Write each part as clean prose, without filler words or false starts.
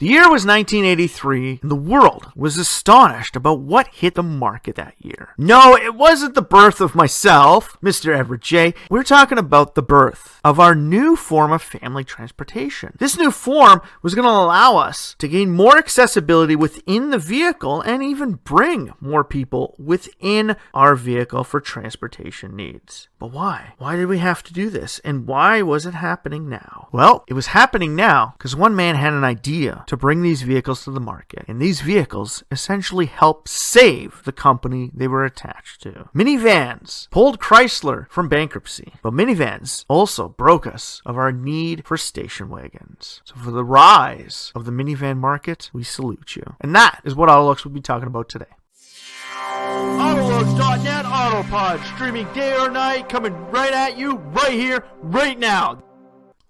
The year was 1983, and the world was astonished about what hit the market that year. No, it wasn't the birth of myself, Mr. Everett J. We're talking about the birth of our new form of family transportation. This new form was going to allow us to gain more accessibility within the vehicle and even bring more people within our vehicle for transportation needs. But why? Why did we have to do this? And why was it happening now? Well, it was happening now because one man had an idea to bring these vehicles to the market. And these vehicles essentially helped save the company they were attached to. Minivans pulled Chrysler from bankruptcy. But minivans also broke us of our need for station wagons. So for the rise of the minivan market, we salute you. And that is what AutoLooks will be talking about today. AutoLooks.net Autopod, streaming day or night, coming right at you, right here, right now.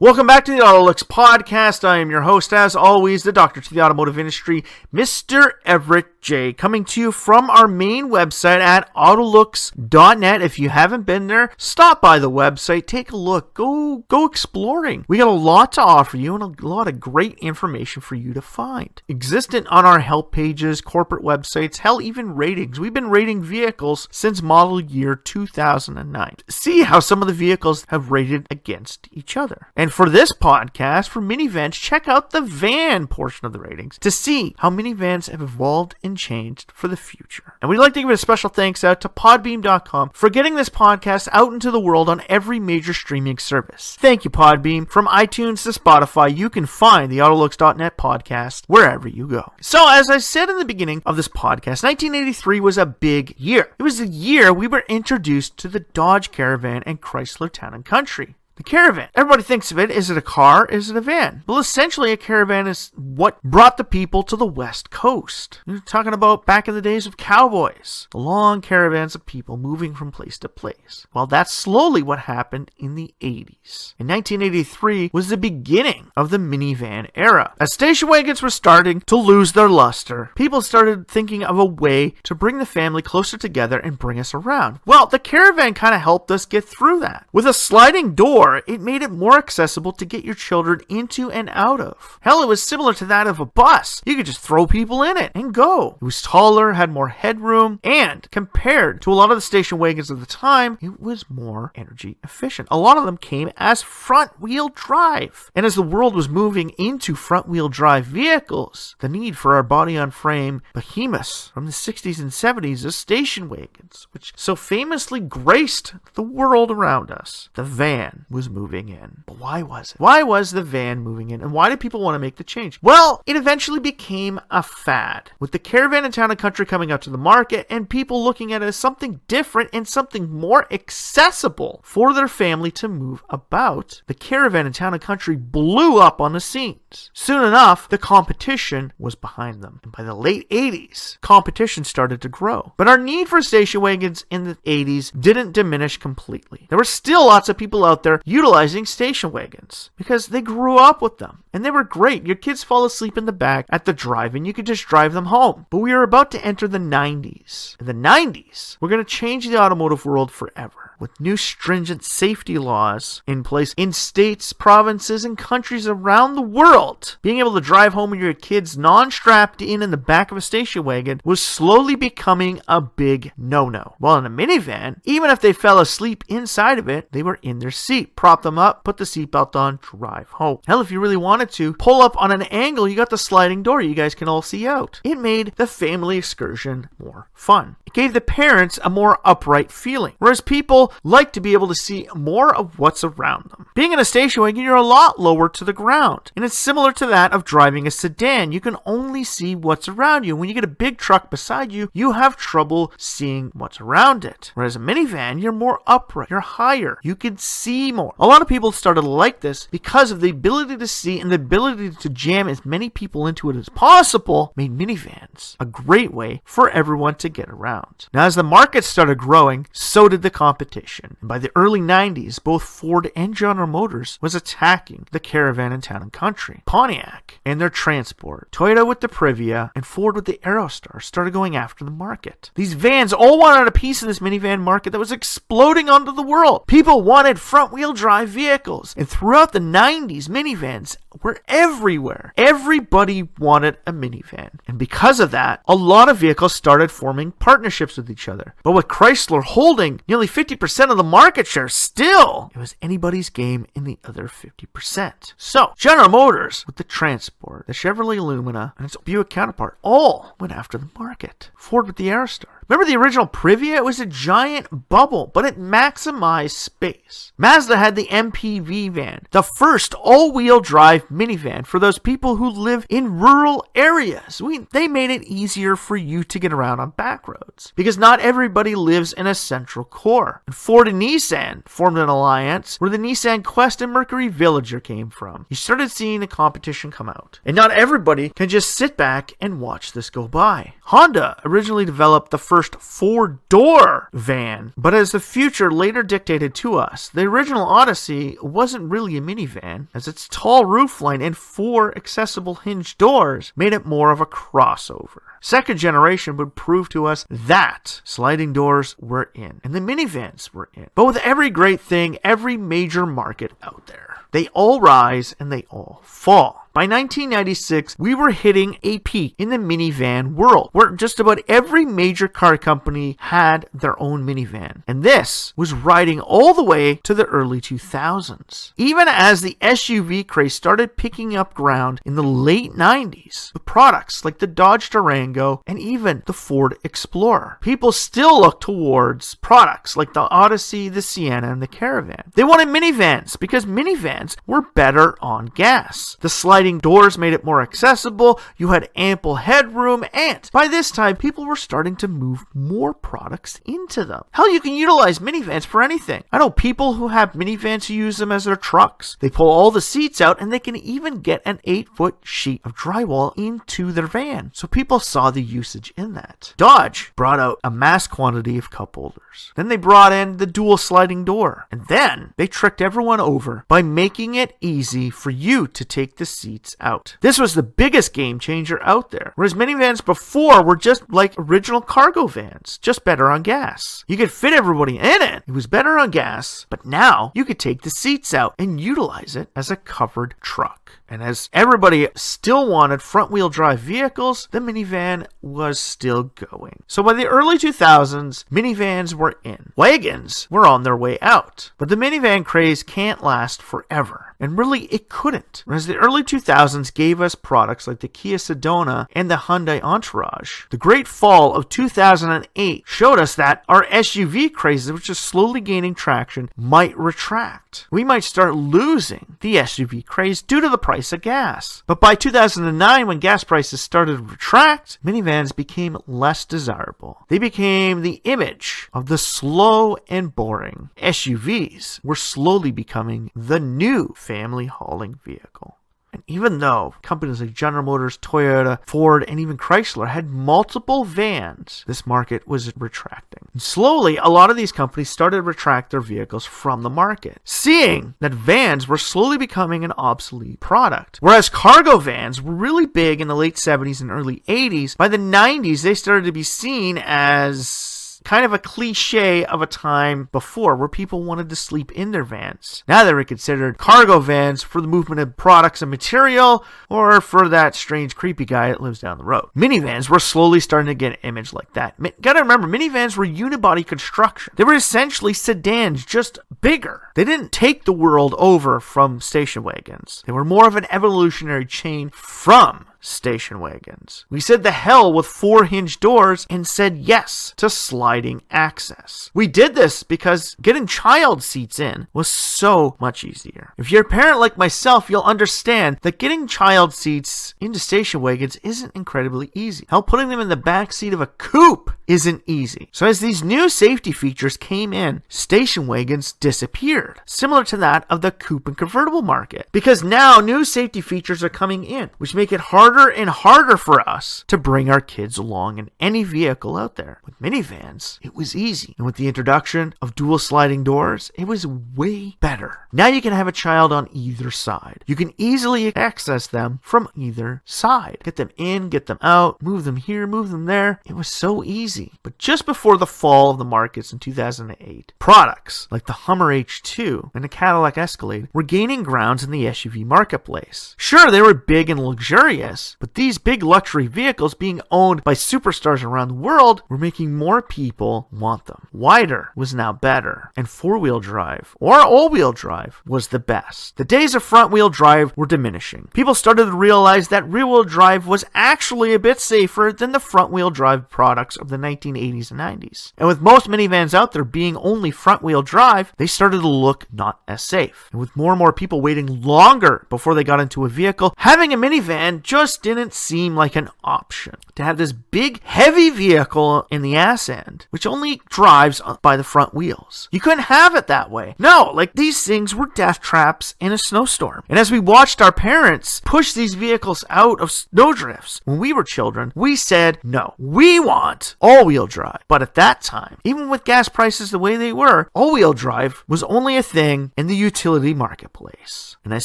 Welcome back to the AutoLooks podcast. I am your host, as always, the doctor to the automotive industry, Mr. Everett J, coming to you from our main website at AutoLooks.net. If you haven't been there, stop by the website, take a look, go exploring. We got a lot to offer you and a lot of great information for you to find. Existent on our help pages, corporate websites, hell, even ratings. We've been rating vehicles since model year 2009. See how some of the vehicles have rated against each other. And for this podcast, for minivans, check out the van portion of the ratings to see how minivans have evolved and changed for the future. And we'd like to give a special thanks out to Podbeam.com for getting this podcast out into the world on every major streaming service. Thank you, Podbeam. From iTunes to Spotify, you can find the AutoLooks.net podcast wherever you go. So, as I said in the beginning of this podcast, 1983 was a big year. It was the year we were introduced to the Dodge Caravan and Chrysler Town & Country. The Caravan. Everybody thinks of it. Is it a car? Is it a van? Well, essentially, a caravan is what brought the people to the West Coast. You're talking about back in the days of cowboys. The long caravans of people moving from place to place. Well, that's slowly what happened in the 80s. In 1983 was the beginning of the minivan era. As station wagons were starting to lose their luster, people started thinking of a way to bring the family closer together and bring us around. Well, the Caravan kind of helped us get through that. With a sliding door, it made it more accessible to get your children into and out of. Hell, it was similar to that of a bus. You could just throw people in it and go. It was taller, had more headroom, and compared to a lot of the station wagons of the time, it was more energy efficient. A lot of them came as front-wheel drive. And as the world was moving into front-wheel drive vehicles, the need for our body-on-frame behemoths from the 60s and 70s of station wagons, which so famously graced the world around us, the van was moving in. But why was it? Why was the van moving in? And why did people want to make the change? Well, it eventually became a fad. With the Caravan and Town & Country coming out to the market and people looking at it as something different and something more accessible for their family to move about, the Caravan and Town & Country blew up on the scenes. Soon enough, the competition was behind them. And by the late 80s, competition started to grow. But our need for station wagons in the 80s didn't diminish completely. There were still lots of people out there utilizing station wagons because they grew up with them and they were great. Your kids fall asleep in the back at the drive-in. You could just drive them home. But we are about to enter the 90s. In the 90s, we're going to change the automotive world forever with new stringent safety laws in place in states, provinces, and countries around the world. Being able to drive home with your kids non-strapped in the back of a station wagon was slowly becoming a big no-no. While in a minivan, even if they fell asleep inside of it, they were in their seat. Prop them up, put the seatbelt on, drive home. Hell, if you really wanted to, pull up on an angle, you got the sliding door you guys can all see out. It made the family excursion more fun. It gave the parents a more upright feeling, whereas people like to be able to see more of what's around them. Being in a station wagon, you're a lot lower to the ground, and it's similar to that of driving a sedan. You can only see what's around you. When you get a big truck beside you, you have trouble seeing what's around it. Whereas a minivan, you're more upright, you're higher, you can see more. A lot of people started to like this because of the ability to see and the ability to jam as many people into it as possible made minivans a great way for everyone to get around. Now, as the market started growing, so did the competition. competition. And by the early 90s, both Ford and General Motors was attacking the caravan in town and country. Pontiac and their Transport, Toyota with the Previa, and Ford with the Aerostar started going after the market. These vans all wanted a piece of this minivan market that was exploding onto the world. People wanted front-wheel drive vehicles, and throughout the 90s, minivans were everywhere. Everybody wanted a minivan, and because of that, a lot of vehicles started forming partnerships with each other. But with Chrysler holding nearly 50% of the market share, still, it was anybody's game in the other 50%. So, General Motors with the Transport, the Chevrolet Lumina, and its Buick counterpart all went after the market. Ford with the Aerostar. Remember the original Previa? It was a giant bubble, but it maximized space. Mazda had the MPV van, the first all-wheel drive minivan for those people who live in rural areas. They made it easier for you to get around on back roads, because not everybody lives in a central core. And Ford and Nissan formed an alliance where the Nissan Quest and Mercury Villager came from. You started seeing the competition come out. And not everybody can just sit back and watch this go by. Honda originally developed the first four-door van, but as the future later dictated to us, the original Odyssey wasn't really a minivan, as its tall roofline and 4 accessible hinged doors made it more of a crossover. Second generation would prove to us that sliding doors were in, and the minivans were in. But with every great thing, every major market out there, they all rise and they all fall. By 1996, we were hitting a peak in the minivan world, where just about every major car company had their own minivan. And this was riding all the way to the early 2000s. Even as the SUV craze started picking up ground in the late 90s, with products like the Dodge Durango and even the Ford Explorer, people still look towards products like the Odyssey, the Sienna, and the Caravan. They wanted minivans because minivans were better on gas. The sliding doors made it more accessible, you had ample headroom, and by this time, people were starting to move more products into them. Hell, you can utilize minivans for anything. I know people who have minivans who use them as their trucks. They pull all the seats out, and they can even get an 8-foot sheet of drywall into their van. So people saw the usage in that. Dodge brought out a mass quantity of cup holders. Then they brought in the dual sliding door. And then they tricked everyone over by making it easy for you to take the seats out. This was the biggest game changer out there. Whereas minivans before were just like original cargo vans, just better on gas. You could fit everybody in it. It was better on gas, but now you could take the seats out and utilize it as a covered truck. And as everybody still wanted front-wheel drive vehicles, the minivan was still going. So by the early 2000s, minivans were in. Wagons were on their way out. But the minivan craze can't last forever. And really, it couldn't. As the early 2000s gave us products like the Kia Sedona and the Hyundai Entourage, the great fall of 2008 showed us that our SUV craze, which is slowly gaining traction, might retract. We might start losing the SUV craze due to the price of gas. But by 2009, when gas prices started to retract, minivans became less desirable. They became the image of the slow and boring. SUVs were slowly becoming the new family hauling vehicle. And even though companies like General Motors, Toyota, Ford, and even Chrysler had multiple vans, this market was retracting. And slowly, a lot of these companies started to retract their vehicles from the market, seeing that vans were slowly becoming an obsolete product. Whereas cargo vans were really big in the late 70s and early 80s, by the 90s, they started to be seen as kind of a cliche of a time before where people wanted to sleep in their vans. Now they were considered cargo vans for the movement of products and material, or for that strange creepy guy that lives down the road. Minivans were slowly starting to get an image like that. Gotta remember, minivans were unibody construction. They were essentially sedans, just bigger. They didn't take the world over from station wagons. They were more of an evolutionary chain from station wagons. We said the hell with 4 hinged doors and said yes to sliding access. We did this because getting child seats in was so much easier. If you're a parent like myself, you'll understand that getting child seats into station wagons isn't incredibly easy. Hell, putting them in the back seat of a coupe isn't easy. So as these new safety features came in, station wagons disappeared, similar to that of the coupe and convertible market. Because now new safety features are coming in, which make it hard harder and harder for us to bring our kids along in any vehicle out there. With minivans, it was easy. And with the introduction of dual sliding doors, it was way better. Now you can have a child on either side. You can easily access them from either side. Get them in, get them out, move them here, move them there. It was so easy. But just before the fall of the markets in 2008, products like the Hummer H2 and the Cadillac Escalade were gaining grounds in the SUV marketplace. Sure, they were big and luxurious, but these big luxury vehicles being owned by superstars around the world were making more people want them. Wider was now better, and four-wheel drive or all-wheel drive was the best. The days of front-wheel drive were diminishing. People started to realize that rear-wheel drive was actually a bit safer than the front-wheel drive products of the 1980s and 90s. And with most minivans out there being only front-wheel drive, they started to look not as safe. And with more and more people waiting longer before they got into a vehicle, having a minivan just didn't seem like an option. To have this big, heavy vehicle in the ass end, which only drives by the front wheels. You couldn't have it that way. No, like these things were death traps in a snowstorm. And as we watched our parents push these vehicles out of snowdrifts when we were children, we said, no, we want all-wheel drive. But at that time, even with gas prices the way they were, all-wheel drive was only a thing in the utility marketplace. And as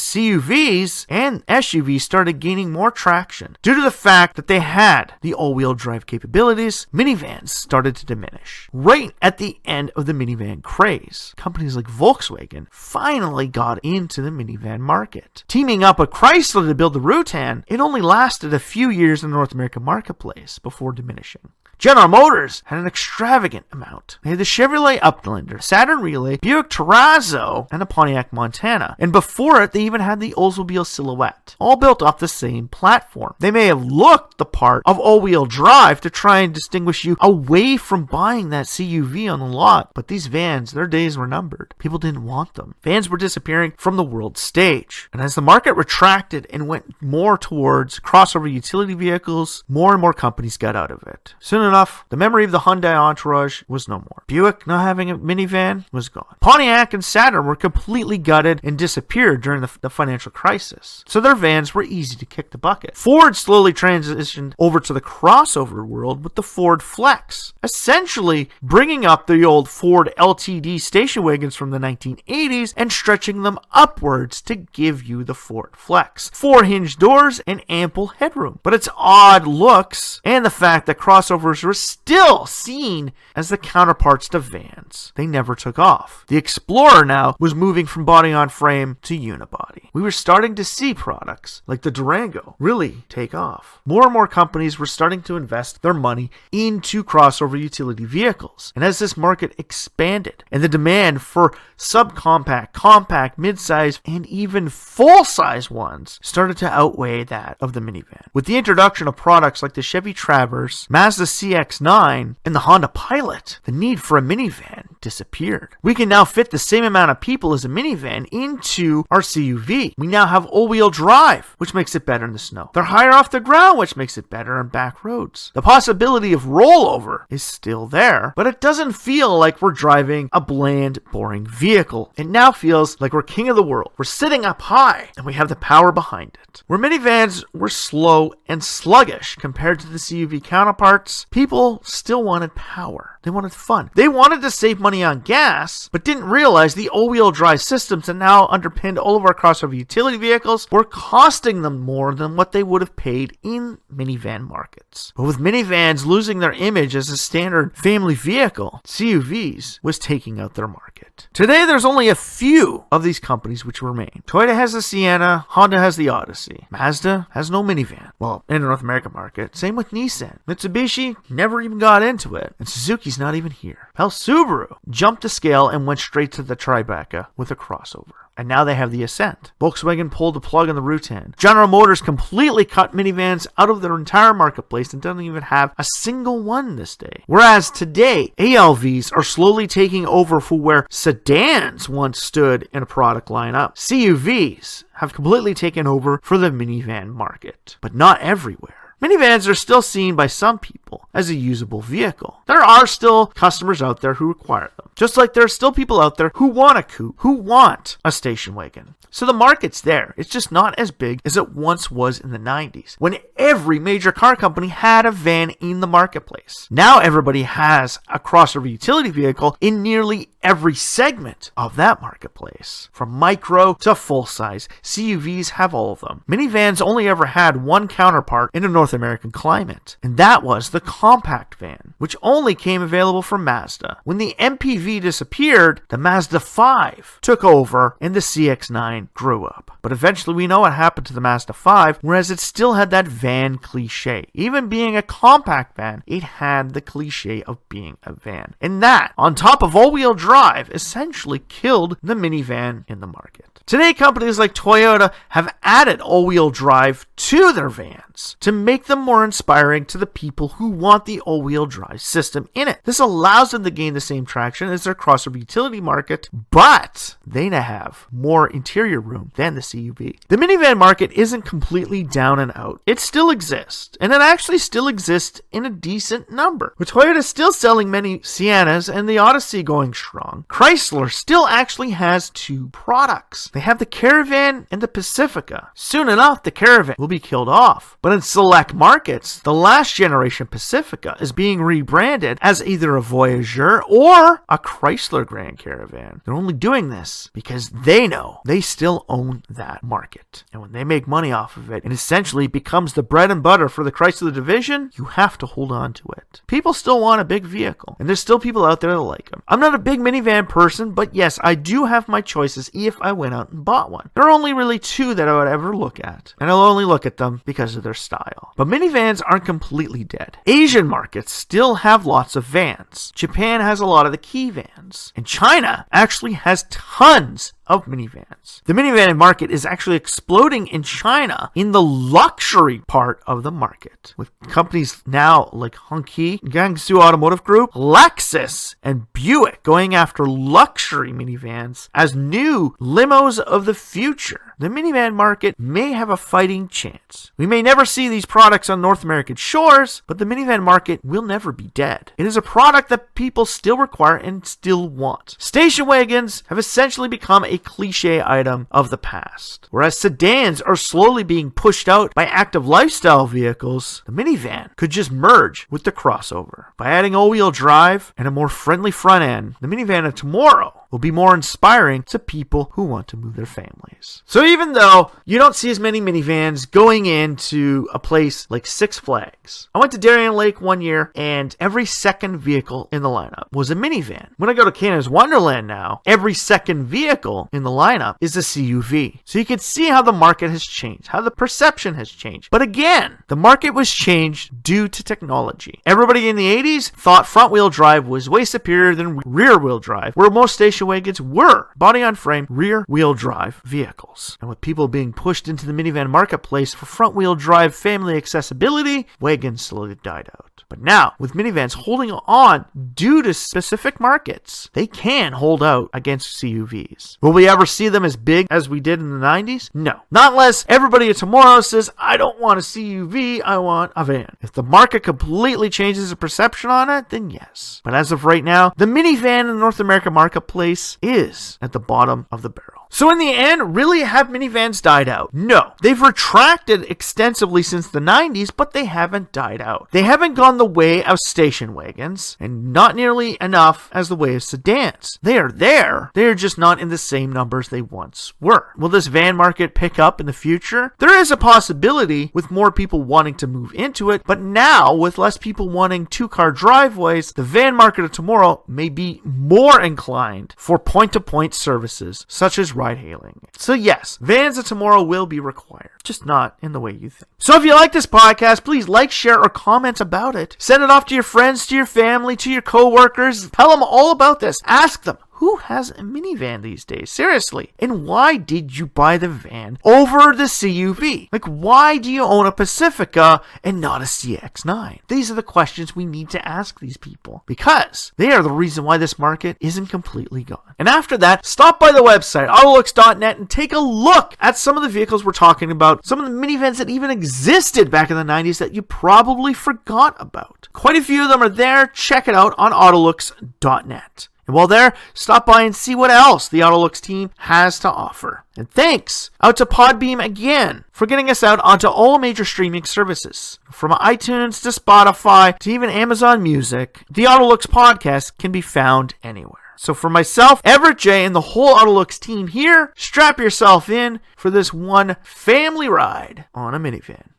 CUVs and SUVs started gaining more traction, due to the fact that they had the all-wheel drive capabilities, minivans started to diminish. Right at the end of the minivan craze, companies like Volkswagen finally got into the minivan market. Teaming up with Chrysler to build the Rutan, it only lasted a few years in the North American marketplace before diminishing. General Motors had an extravagant amount. They had the Chevrolet Uplander, Saturn Relay, Buick Terrazzo, and a Pontiac Montana. And before it, they even had the Oldsmobile Silhouette, all built off the same platform. They may have looked the part of all-wheel drive to try and distinguish you away from buying that CUV on the lot, but these vans, their days were numbered. People didn't want them. Vans were disappearing from the world stage. And as the market retracted and went more towards crossover utility vehicles, more and more companies got out of it. Soon enough, the memory of the Hyundai Entourage was no more. Buick not having a minivan was gone. Pontiac and Saturn were completely gutted and disappeared during the financial crisis, so their vans were easy to kick the bucket. Ford slowly transitioned over to the crossover world with the Ford Flex, essentially bringing up the old Ford LTD station wagons from the 1980s and stretching them upwards to give you the Ford Flex. 4 hinge doors and ample headroom. But its odd looks and the fact that crossovers were still seen as the counterparts to vans, they never took off. The Explorer now was moving from body-on-frame to unibody. We were starting to see products like the Durango really take off. More and more companies were starting to invest their money into crossover utility vehicles. And as this market expanded and the demand for subcompact, compact, midsize, and even full-size ones started to outweigh that of the minivan. With the introduction of products like the Chevy Traverse, Mazda CX-9, and the Honda Pilot, the need for a minivan disappeared. We can now fit the same amount of people as a minivan into our CUV. We now have all-wheel drive, which makes it better in the snow. They're higher off the ground, which makes it better on back roads. The possibility of rollover is still there, but it doesn't feel like we're driving a bland, boring vehicle. It now feels like we're king of the world. We're sitting up high, and we have the power behind it. Where minivans were slow and sluggish compared to the CUV counterparts, people still wanted power. They wanted fun. They wanted to save money on gas, but didn't realize the all-wheel drive systems that now underpinned all of our crossover utility vehicles were costing them more than what they would have paid in minivan markets. But with minivans losing their image as a standard family vehicle, CUVs was taking out their market. Today, there's only a few of these companies which remain. Toyota has the Sienna, Honda has the Odyssey, Mazda has no minivan. Well, in the North American market, same with Nissan. Mitsubishi never even got into it, and Suzuki's not even here. Hell, Subaru jumped the scale and went straight to the Tribeca with a crossover. And now they have the Ascent. Volkswagen pulled the plug on the Rutan. General Motors completely cut minivans out of their entire marketplace and doesn't even have a single one this day. Whereas today, ALVs are slowly taking over for where sedans once stood in a product lineup. CUVs have completely taken over for the minivan market, but not everywhere. Minivans are still seen by some people available as a usable vehicle. There are still customers out there who require them, just like there are still people out there who want a coupe, who want a station wagon. So the market's there. It's just not as big as it once was in the 90s, when every major car company had a van in the marketplace. Now everybody has a crossover utility vehicle in nearly every segment of that marketplace. From micro to full size, CUVs have all of them. Minivans only ever had one counterpart in a North American climate, and that was the compact van, which only came available from Mazda. When the MPV disappeared, the Mazda 5 took over and the CX-9 grew up. But eventually we know what happened to the Mazda 5, whereas it still had that van cliche. Even being a compact van, it had the cliche of being a van. And that, on top of all-wheel drive, essentially killed the minivan in the market. Today, companies like Toyota have added all-wheel drive to their vans to make them more inspiring to the people who want the all-wheel drive system in it. This allows them to gain the same traction as their crossover utility market, but they now have more interior room than the CUV. The minivan market isn't completely down and out. It still exists, and it actually still exists in a decent number. With Toyota still selling many Siennas and the Odyssey going strong, Chrysler still actually has two products. They have the Caravan and the Pacifica. Soon enough, the Caravan will be killed off. But in select markets, the last generation Pacifica is being rebranded as either a Voyager or a Chrysler Grand Caravan. They're only doing this because they know they still own that market. And when they make money off of it, it essentially becomes the bread and butter for the Chrysler division. You have to hold on to it. People still want a big vehicle, and there's still people out there that like them. I'm not a big minivan person, but yes, I do have my choices if I went out and bought one. There are only really two that I would ever look at, and I'll only look at them because of their style. But minivans aren't completely dead. Asian markets still have lots of vans. Japan has a lot of the key vans, and China actually has tons of minivans. The minivan market is actually exploding in China in the luxury part of the market, with companies now like Hongqi, Guangzhou Automotive Group, Lexus, and Buick going after luxury minivans as new limos of the future. The minivan market may have a fighting chance. We may never see these products on North American shores, but the minivan market will never be dead. It is a product that people still require and still want. Station wagons have essentially become a cliche item of the past. Whereas sedans are slowly being pushed out by active lifestyle vehicles, the minivan could just merge with the crossover. By adding all-wheel drive and a more friendly front end, the minivan of tomorrow will be more inspiring to people who want to move their families. So even though you don't see as many minivans going into a place like Six Flags, I went to Darien Lake one year and every second vehicle in the lineup was a minivan. When I go to Canada's Wonderland now, every second vehicle in the lineup is a CUV. So you can see how the market has changed, how the perception has changed. But again, the market was changed due to technology. Everybody in the 80s thought front-wheel drive was way superior than rear-wheel drive, where most station wagons were body-on-frame rear-wheel drive vehicles. And with people being pushed into the minivan marketplace for front-wheel drive family accessibility, wagons slowly died out. But now, with minivans holding on due to specific markets, they can hold out against CUVs. Will we ever see them as big as we did in the 90s? No. Not unless everybody at tomorrow says, I don't want a CUV, I want a van. If the market completely changes the perception on it, then yes. But as of right now, the minivan in the North American marketplace is at the bottom of the barrel. So in the end, really have minivans died out? No. They've retracted extensively since the 90s, but they haven't died out. They haven't gone the way of station wagons, and not nearly enough as the way of sedans. They are there. They are just not in the same numbers they once were. Will this van market pick up in the future? There is a possibility with more people wanting to move into it, but now with less people wanting two-car driveways, the van market of tomorrow may be more inclined for point-to-point services, such as ride-hailing. So yes, vans of tomorrow will be required, just not in the way you think. So if you like this podcast, please like, share, or comment about it. Send it off to your friends, to your family, to your co-workers. Tell them all about this. Ask them, who has a minivan these days? Seriously. And why did you buy the van over the CUV? Like, why do you own a Pacifica and not a CX-9? These are the questions we need to ask these people, because they are the reason why this market isn't completely gone. And after that, stop by the website, AutoLooks.net, and take a look at some of the vehicles we're talking about, some of the minivans that even existed back in the 90s that you probably forgot about. Quite a few of them are there. Check it out on AutoLooks.net. And while there, stop by and see what else the AutoLooks team has to offer. And thanks out to Podbeam again for getting us out onto all major streaming services. From iTunes to Spotify to even Amazon Music, the AutoLooks podcast can be found anywhere. So for myself, Everett J, and the whole AutoLooks team here, strap yourself in for this one family ride on a minivan.